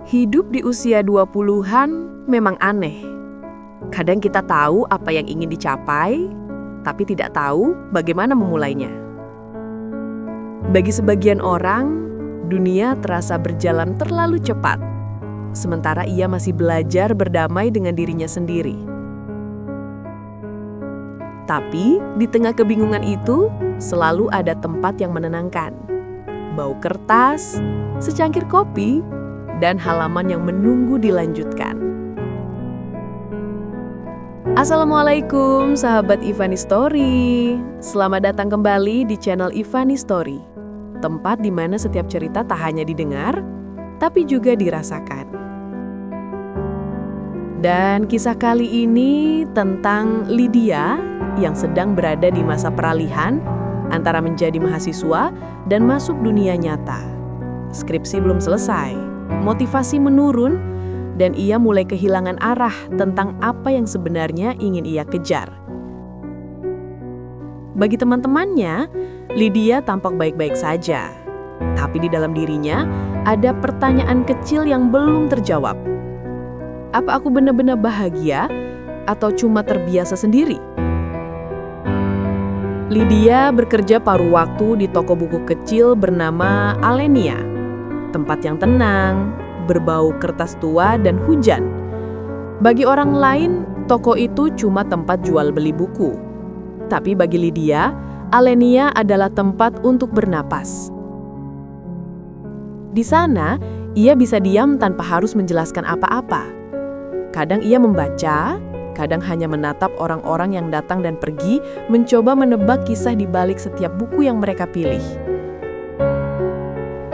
Hidup di usia 20-an memang aneh. Kadang kita tahu apa yang ingin dicapai, tapi tidak tahu bagaimana memulainya. Bagi sebagian orang, dunia terasa berjalan terlalu cepat, sementara ia masih belajar berdamai dengan dirinya sendiri. Tapi di tengah kebingungan itu, selalu ada tempat yang menenangkan. Bau kertas, secangkir kopi, dan halaman yang menunggu dilanjutkan. Assalamualaikum sahabat Ivani Story. Selamat datang kembali di channel Ivani Story. Tempat di mana setiap cerita tak hanya didengar, tapi juga dirasakan. Dan kisah kali ini tentang Lydia yang sedang berada di masa peralihan antara menjadi mahasiswa dan masuk dunia nyata. Skripsi belum selesai, motivasi menurun, dan ia mulai kehilangan arah tentang apa yang sebenarnya ingin ia kejar. Bagi teman-temannya, Lydia tampak baik-baik saja. Tapi di dalam dirinya ada pertanyaan kecil yang belum terjawab. Apa aku benar-benar bahagia atau cuma terbiasa sendiri? Lydia bekerja paruh waktu di toko buku kecil bernama Alenia. Tempat yang tenang, berbau kertas tua dan hujan. Bagi orang lain, toko itu cuma tempat jual beli buku. Tapi bagi Lydia, Alenia adalah tempat untuk bernapas. Di sana, ia bisa diam tanpa harus menjelaskan apa-apa. Kadang ia membaca, kadang hanya menatap orang-orang yang datang dan pergi, mencoba menebak kisah di balik setiap buku yang mereka pilih.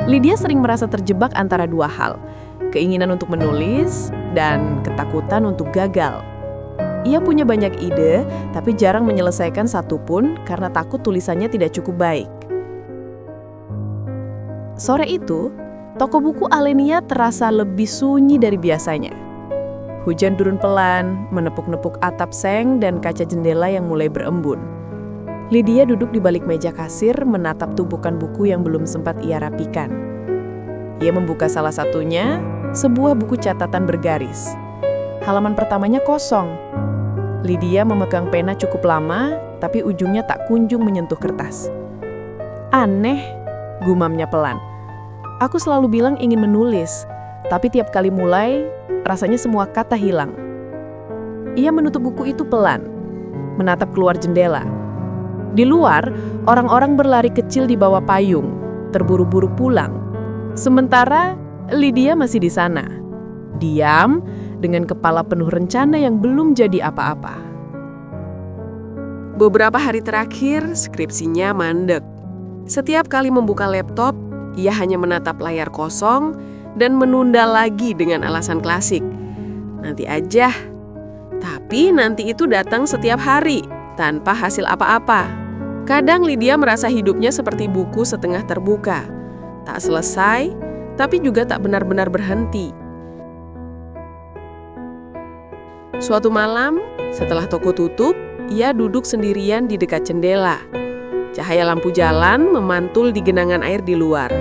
Lydia sering merasa terjebak antara dua hal, keinginan untuk menulis dan ketakutan untuk gagal. Ia punya banyak ide, tapi jarang menyelesaikan satu pun karena takut tulisannya tidak cukup baik. Sore itu, toko buku Alenia terasa lebih sunyi dari biasanya. Hujan turun pelan, menepuk-nepuk atap seng dan kaca jendela yang mulai berembun. Lydia duduk di balik meja kasir menatap tumpukan buku yang belum sempat ia rapikan. Ia membuka salah satunya, sebuah buku catatan bergaris. Halaman pertamanya kosong. Lydia memegang pena cukup lama, tapi ujungnya tak kunjung menyentuh kertas. Aneh, gumamnya pelan. Aku selalu bilang ingin menulis, tapi tiap kali mulai, rasanya semua kata hilang. Ia menutup buku itu pelan, menatap keluar jendela. Di luar, orang-orang berlari kecil di bawah payung, terburu-buru pulang. Sementara Lydia masih di sana, diam dengan kepala penuh rencana yang belum jadi apa-apa. Beberapa hari terakhir, skripsinya mandek. Setiap kali membuka laptop, ia hanya menatap layar kosong dan menunda lagi dengan alasan klasik. Nanti aja. Tapi nanti itu datang setiap hari, tanpa hasil apa-apa. Kadang Lydia merasa hidupnya seperti buku setengah terbuka. Tak selesai, tapi juga tak benar-benar berhenti. Suatu malam, setelah toko tutup, ia duduk sendirian di dekat jendela. Cahaya lampu jalan memantul di genangan air di luar.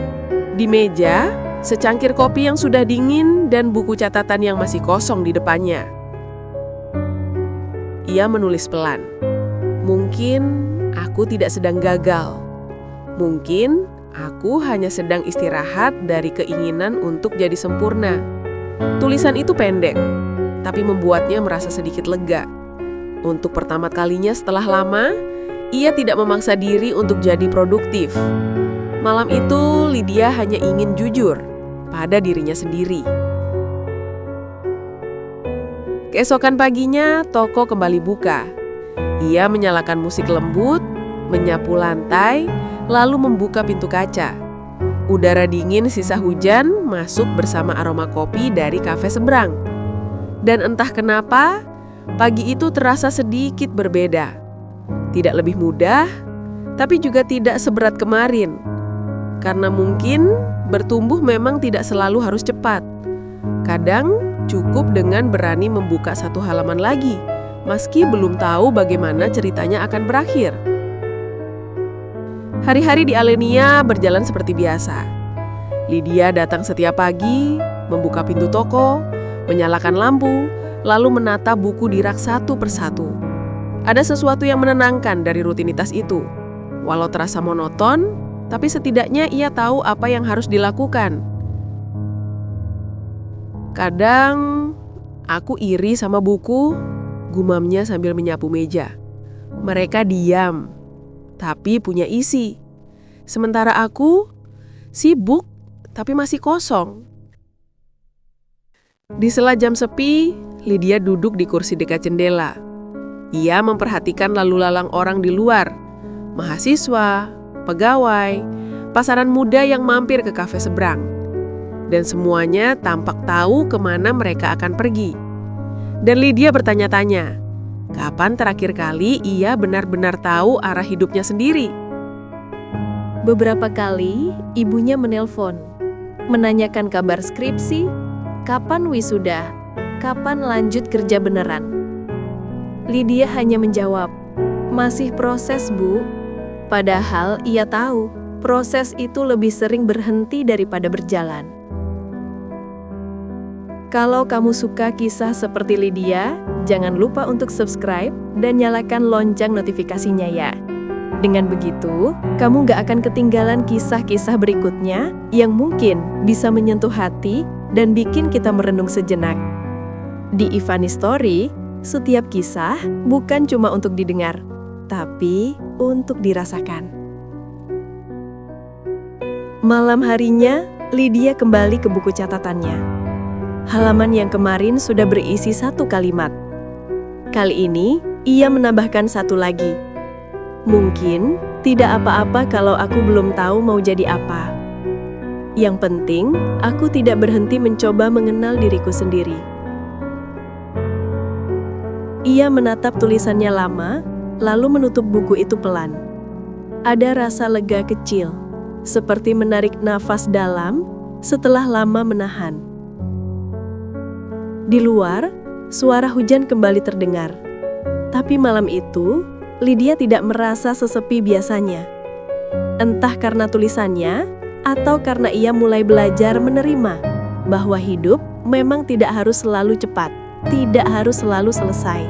Di meja, secangkir kopi yang sudah dingin dan buku catatan yang masih kosong di depannya. Ia menulis pelan. Mungkin aku tidak sedang gagal. Mungkin aku hanya sedang istirahat dari keinginan untuk jadi sempurna. Tulisan itu pendek, tapi membuatnya merasa sedikit lega. Untuk pertama kalinya setelah lama, ia tidak memaksa diri untuk jadi produktif. Malam itu, Lydia hanya ingin jujur pada dirinya sendiri. Keesokan paginya, toko kembali buka. Ia menyalakan musik lembut, menyapu lantai, lalu membuka pintu kaca. Udara dingin sisa hujan masuk bersama aroma kopi dari kafe seberang. Dan entah kenapa, pagi itu terasa sedikit berbeda. Tidak lebih mudah, tapi juga tidak seberat kemarin. Karena mungkin bertumbuh memang tidak selalu harus cepat. Kadang cukup dengan berani membuka satu halaman lagi, meski belum tahu bagaimana ceritanya akan berakhir. Hari-hari di Alenia berjalan seperti biasa. Lydia datang setiap pagi, membuka pintu toko, menyalakan lampu, lalu menata buku di rak satu persatu. Ada sesuatu yang menenangkan dari rutinitas itu. Walau terasa monoton, tapi setidaknya ia tahu apa yang harus dilakukan. Kadang aku iri sama buku, gumamnya sambil menyapu meja. Mereka diam, tapi punya isi. Sementara aku sibuk, tapi masih kosong. Di sela jam sepi, Lydia duduk di kursi dekat jendela. Ia memperhatikan lalu lalang orang di luar, mahasiswa, pegawai, pasaran muda yang mampir ke kafe seberang. Dan semuanya tampak tahu kemana mereka akan pergi. Dan Lydia bertanya-tanya, kapan terakhir kali ia benar-benar tahu arah hidupnya sendiri? Beberapa kali ibunya menelpon, menanyakan kabar skripsi, kapan wisuda, kapan lanjut kerja beneran. Lydia hanya menjawab, "Masih proses, Bu." Padahal ia tahu, proses itu lebih sering berhenti daripada berjalan. Kalau kamu suka kisah seperti Lydia, jangan lupa untuk subscribe dan nyalakan lonceng notifikasinya ya. Dengan begitu, kamu gak akan ketinggalan kisah-kisah berikutnya yang mungkin bisa menyentuh hati dan bikin kita merenung sejenak. Di Ivani Story, setiap kisah bukan cuma untuk didengar, tapi untuk dirasakan. Malam harinya, Lydia kembali ke buku catatannya. Halaman yang kemarin sudah berisi satu kalimat. Kali ini, ia menambahkan satu lagi. Mungkin tidak apa-apa kalau aku belum tahu mau jadi apa. Yang penting, aku tidak berhenti mencoba mengenal diriku sendiri. Ia menatap tulisannya lama, lalu menutup buku itu pelan. Ada rasa lega kecil, seperti menarik nafas dalam setelah lama menahan. Di luar, suara hujan kembali terdengar. Tapi malam itu, Lydia tidak merasa sesepi biasanya. Entah karena tulisannya, atau karena ia mulai belajar menerima bahwa hidup memang tidak harus selalu cepat, tidak harus selalu selesai.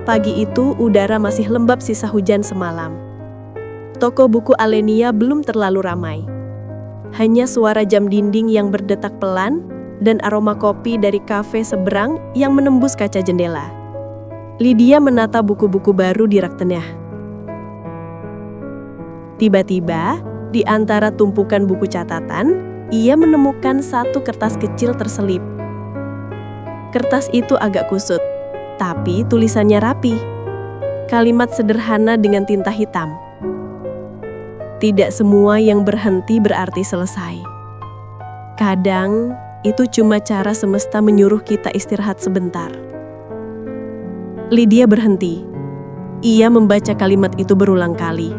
Pagi itu udara masih lembab sisa hujan semalam. Toko buku Alenia belum terlalu ramai. Hanya suara jam dinding yang berdetak pelan dan aroma kopi dari kafe seberang yang menembus kaca jendela. Lydia menata buku-buku baru di rak tengah. Tiba-tiba, di antara tumpukan buku catatan, ia menemukan satu kertas kecil terselip. Kertas itu agak kusut, tapi tulisannya rapi. Kalimat sederhana dengan tinta hitam. Tidak semua yang berhenti berarti selesai. Kadang, itu cuma cara semesta menyuruh kita istirahat sebentar. Lydia berhenti. Ia membaca kalimat itu berulang kali.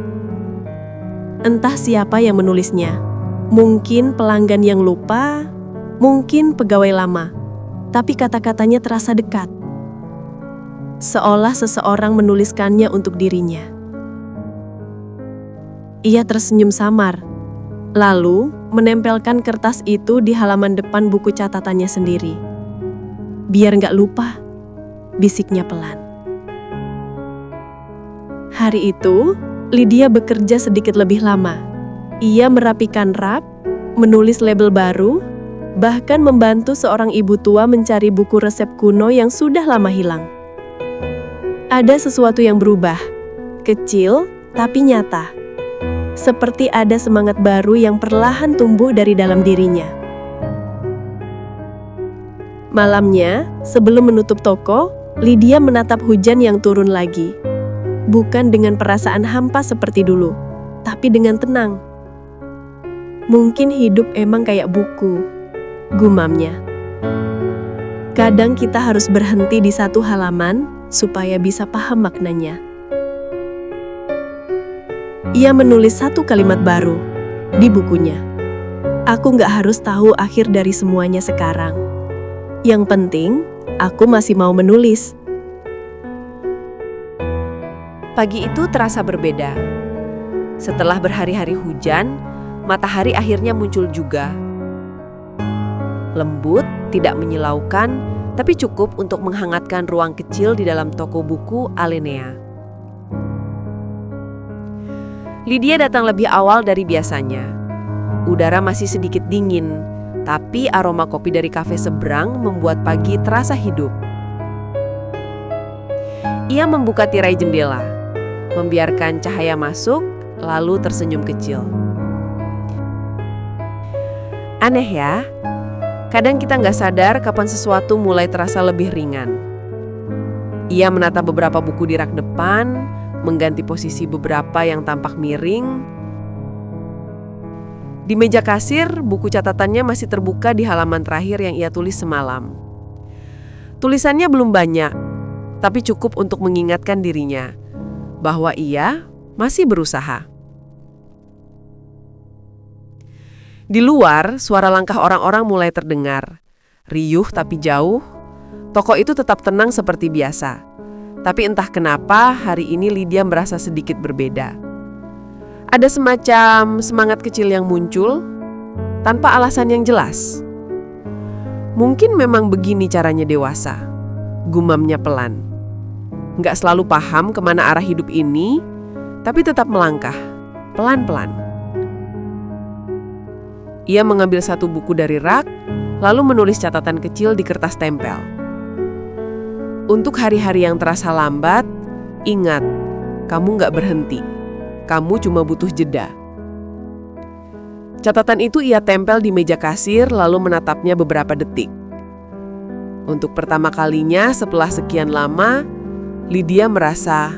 Entah siapa yang menulisnya. Mungkin pelanggan yang lupa, mungkin pegawai lama. Tapi kata-katanya terasa dekat. Seolah seseorang menuliskannya untuk dirinya. Ia tersenyum samar, lalu menempelkan kertas itu di halaman depan buku catatannya sendiri. Biar nggak lupa, bisiknya pelan. Hari itu, Lydia bekerja sedikit lebih lama. Ia merapikan rak, menulis label baru, bahkan membantu seorang ibu tua mencari buku resep kuno yang sudah lama hilang. Ada sesuatu yang berubah, kecil tapi nyata. Seperti ada semangat baru yang perlahan tumbuh dari dalam dirinya. Malamnya, sebelum menutup toko, Lydia menatap hujan yang turun lagi. Bukan dengan perasaan hampa seperti dulu, tapi dengan tenang. Mungkin hidup emang kayak buku, gumamnya. Kadang kita harus berhenti di satu halaman supaya bisa paham maknanya. Ia menulis satu kalimat baru di bukunya. Aku nggak harus tahu akhir dari semuanya sekarang. Yang penting, aku masih mau menulis. Pagi itu terasa berbeda. Setelah berhari-hari hujan, matahari akhirnya muncul juga. Lembut, tidak menyilaukan, tapi cukup untuk menghangatkan ruang kecil di dalam toko buku Alenea. Lydia datang lebih awal dari biasanya. Udara masih sedikit dingin, tapi aroma kopi dari kafe seberang membuat pagi terasa hidup. Ia membuka tirai jendela, membiarkan cahaya masuk, lalu tersenyum kecil. Aneh ya, kadang kita nggak sadar kapan sesuatu mulai terasa lebih ringan. Ia menata beberapa buku di rak depan, mengganti posisi beberapa yang tampak miring. Di meja kasir, buku catatannya masih terbuka di halaman terakhir yang ia tulis semalam. Tulisannya belum banyak, tapi cukup untuk mengingatkan dirinya bahwa ia masih berusaha. Di luar, suara langkah orang-orang mulai terdengar. Riuh tapi jauh. Toko itu tetap tenang seperti biasa. Tapi entah kenapa hari ini Lydia merasa sedikit berbeda. Ada semacam semangat kecil yang muncul tanpa alasan yang jelas. Mungkin memang begini caranya dewasa, gumamnya pelan. Nggak selalu paham kemana arah hidup ini, tapi tetap melangkah, pelan-pelan. Ia mengambil satu buku dari rak, lalu menulis catatan kecil di kertas tempel. Untuk hari-hari yang terasa lambat, ingat, kamu nggak berhenti. Kamu cuma butuh jeda. Catatan itu ia tempel di meja kasir, lalu menatapnya beberapa detik. Untuk pertama kalinya setelah sekian lama, Lydia merasa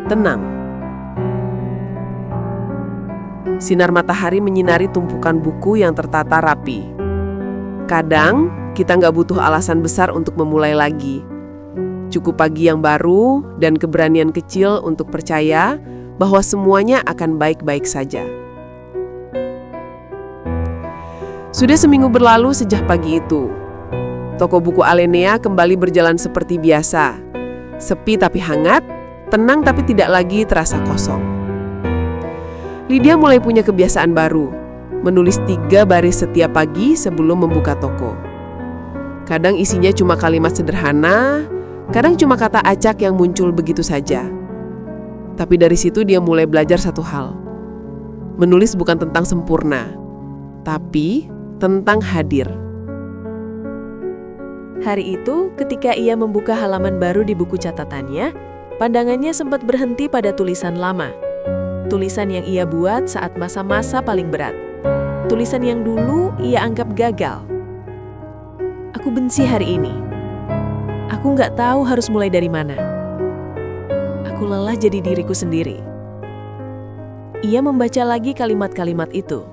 tenang. Sinar matahari menyinari tumpukan buku yang tertata rapi. Kadang, kita nggak butuh alasan besar untuk memulai lagi. Cukup pagi yang baru dan keberanian kecil untuk percaya bahwa semuanya akan baik-baik saja. Sudah seminggu berlalu sejak pagi itu. Toko buku Alenea kembali berjalan seperti biasa. Sepi tapi hangat, tenang tapi tidak lagi terasa kosong. Lydia mulai punya kebiasaan baru, menulis 3 baris setiap pagi sebelum membuka toko. Kadang isinya cuma kalimat sederhana, kadang cuma kata acak yang muncul begitu saja. Tapi dari situ dia mulai belajar satu hal. Menulis bukan tentang sempurna, tapi tentang hadir. Hari itu, ketika ia membuka halaman baru di buku catatannya, pandangannya sempat berhenti pada tulisan lama. Tulisan yang ia buat saat masa-masa paling berat. Tulisan yang dulu ia anggap gagal. Aku benci hari ini. Aku nggak tahu harus mulai dari mana. Aku lelah jadi diriku sendiri. Ia membaca lagi kalimat-kalimat itu.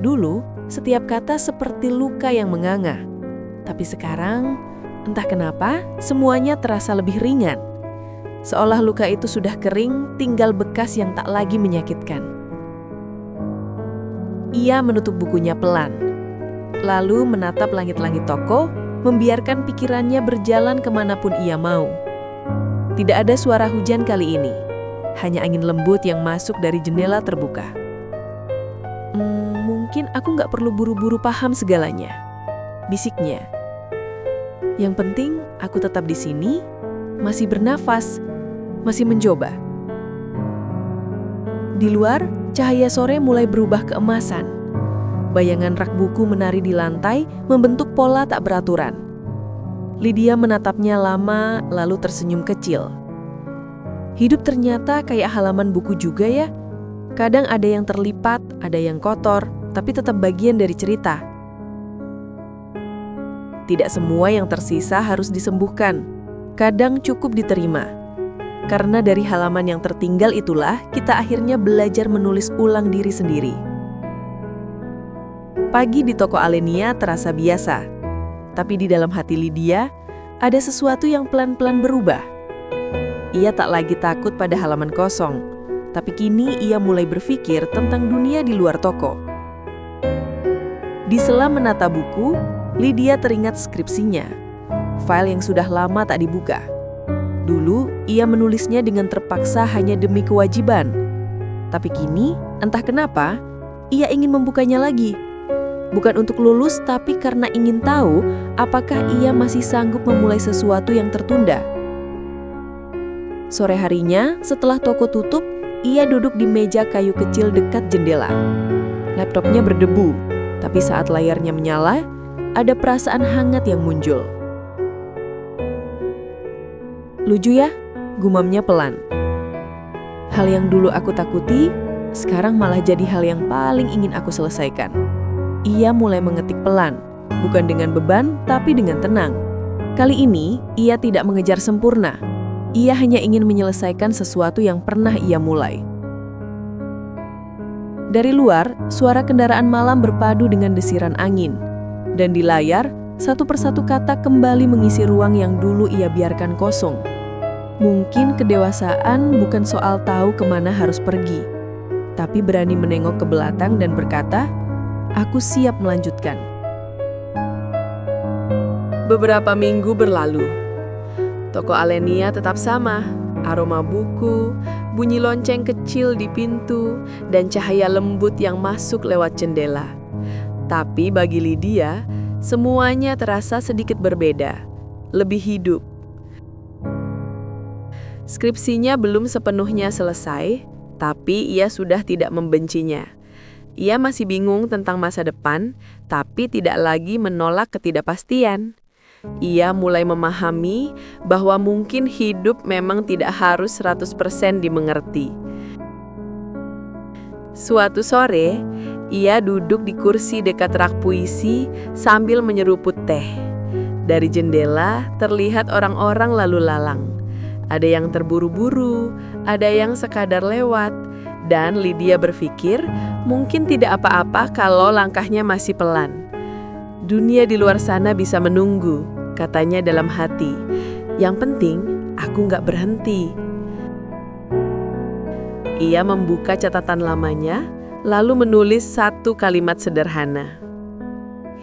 Dulu, setiap kata seperti luka yang menganga. Tapi sekarang, entah kenapa, semuanya terasa lebih ringan. Seolah luka itu sudah kering, tinggal bekas yang tak lagi menyakitkan. Ia menutup bukunya pelan, lalu menatap langit-langit toko, membiarkan pikirannya berjalan kemanapun ia mau. Tidak ada suara hujan kali ini, hanya angin lembut yang masuk dari jendela terbuka. Mungkin aku nggak perlu buru-buru paham segalanya, bisiknya. Yang penting, aku tetap di sini, masih bernafas, masih mencoba. Di luar, cahaya sore mulai berubah keemasan. Bayangan rak buku menari di lantai, membentuk pola tak beraturan. Lydia menatapnya lama, lalu tersenyum kecil. Hidup ternyata kayak halaman buku juga ya. Kadang ada yang terlipat, ada yang kotor, tapi tetap bagian dari cerita. Tidak semua yang tersisa harus disembuhkan. Kadang cukup diterima. Karena dari halaman yang tertinggal itulah kita akhirnya belajar menulis ulang diri sendiri. Pagi di toko Alenea terasa biasa. Tapi di dalam hati Lydia, ada sesuatu yang pelan-pelan berubah. Ia tak lagi takut pada halaman kosong. Tapi kini ia mulai berpikir tentang dunia di luar toko. Di sela menata buku, Lydia teringat skripsinya, file yang sudah lama tak dibuka. Dulu, ia menulisnya dengan terpaksa hanya demi kewajiban. Tapi kini, entah kenapa, ia ingin membukanya lagi. Bukan untuk lulus, tapi karena ingin tahu apakah ia masih sanggup memulai sesuatu yang tertunda. Sore harinya, setelah toko tutup, ia duduk di meja kayu kecil dekat jendela. Laptopnya berdebu, tapi saat layarnya menyala, ada perasaan hangat yang muncul. "Lucu ya?" gumamnya pelan. "Hal yang dulu aku takuti, sekarang malah jadi hal yang paling ingin aku selesaikan." Ia mulai mengetik pelan, bukan dengan beban, tapi dengan tenang. Kali ini, ia tidak mengejar sempurna. Ia hanya ingin menyelesaikan sesuatu yang pernah ia mulai. Dari luar, suara kendaraan malam berpadu dengan desiran angin. Dan di layar, satu persatu kata kembali mengisi ruang yang dulu ia biarkan kosong. Mungkin kedewasaan bukan soal tahu kemana harus pergi, tapi berani menengok ke belakang dan berkata, "Aku siap melanjutkan." Beberapa minggu berlalu. Toko Alenia tetap sama, aroma buku, bunyi lonceng kecil di pintu, dan cahaya lembut yang masuk lewat jendela. Tapi bagi Lydia, semuanya terasa sedikit berbeda, lebih hidup. Skripsinya belum sepenuhnya selesai, tapi ia sudah tidak membencinya. Ia masih bingung tentang masa depan, tapi tidak lagi menolak ketidakpastian. Ia mulai memahami bahwa mungkin hidup memang tidak harus 100% dimengerti. Suatu sore, ia duduk di kursi dekat rak puisi sambil menyeruput teh. Dari jendela terlihat orang-orang lalu lalang. Ada yang terburu-buru, ada yang sekadar lewat. Dan Lydia berpikir, mungkin tidak apa-apa kalau langkahnya masih pelan. "Dunia di luar sana bisa menunggu," katanya dalam hati. "Yang penting, aku nggak berhenti." Ia membuka catatan lamanya, lalu menulis satu kalimat sederhana.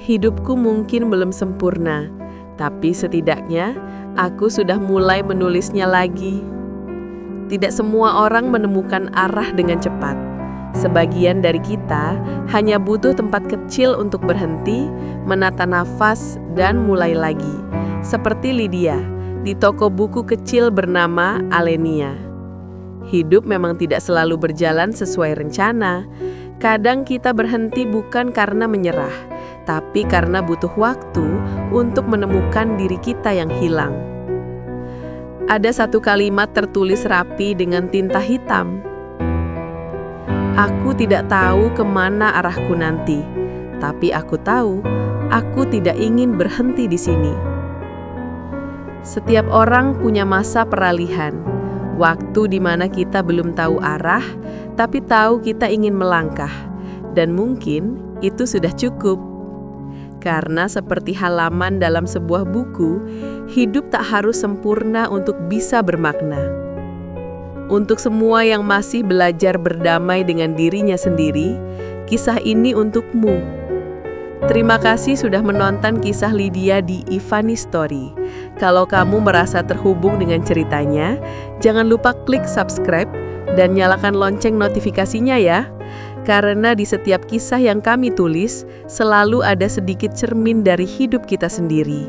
"Hidupku mungkin belum sempurna, tapi setidaknya aku sudah mulai menulisnya lagi." Tidak semua orang menemukan arah dengan cepat. Sebagian dari kita hanya butuh tempat kecil untuk berhenti, menata nafas, dan mulai lagi. Seperti Lydia, di toko buku kecil bernama Alenia. Hidup memang tidak selalu berjalan sesuai rencana. Kadang kita berhenti bukan karena menyerah, tapi karena butuh waktu untuk menemukan diri kita yang hilang. Ada satu kalimat tertulis rapi dengan tinta hitam. "Aku tidak tahu kemana arahku nanti, tapi aku tahu aku tidak ingin berhenti di sini." Setiap orang punya masa peralihan, waktu di mana kita belum tahu arah, tapi tahu kita ingin melangkah, dan mungkin itu sudah cukup. Karena seperti halaman dalam sebuah buku, hidup tak harus sempurna untuk bisa bermakna. Untuk semua yang masih belajar berdamai dengan dirinya sendiri, kisah ini untukmu. Terima kasih sudah menonton kisah Lydia di Ivani Story. Kalau kamu merasa terhubung dengan ceritanya, jangan lupa klik subscribe dan nyalakan lonceng notifikasinya ya. Karena di setiap kisah yang kami tulis, selalu ada sedikit cermin dari hidup kita sendiri.